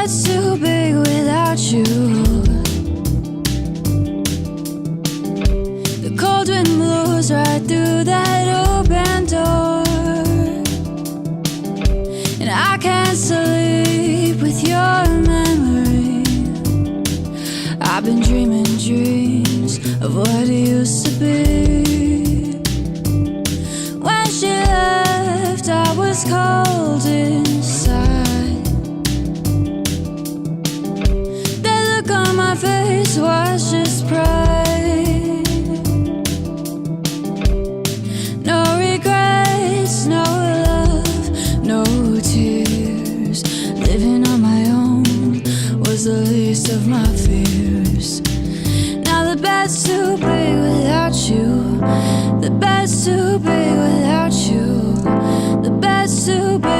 bed's too big without you. The cold wind blows right through that open door, and I can't sleep with your memory. I've been dreaming dreams of what it used to be. When she left, I was cold inside. The look on my face was just pride. No regrets, no love, no tears. Living on my own was the least of my fears. Now the bed's too big without you. The bed's too big without you. The bed's too big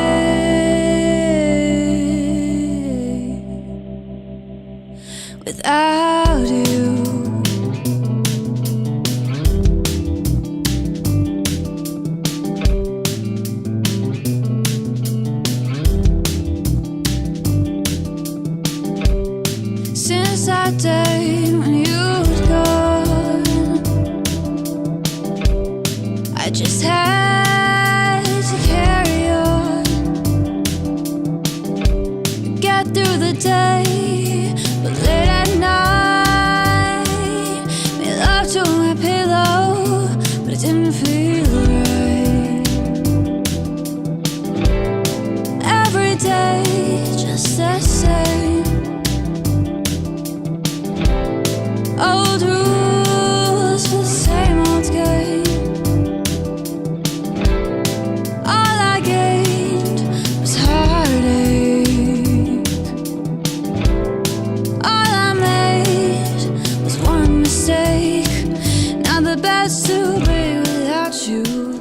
without you. Since that day when you'd gone, I just had to carry on, get through the day, but late at night, made love to my pillow, but it didn't feel right. Every day just the same, old rules for the same old game. All I gained was heartache. All I made was one mistake. Now the bed's too big without you.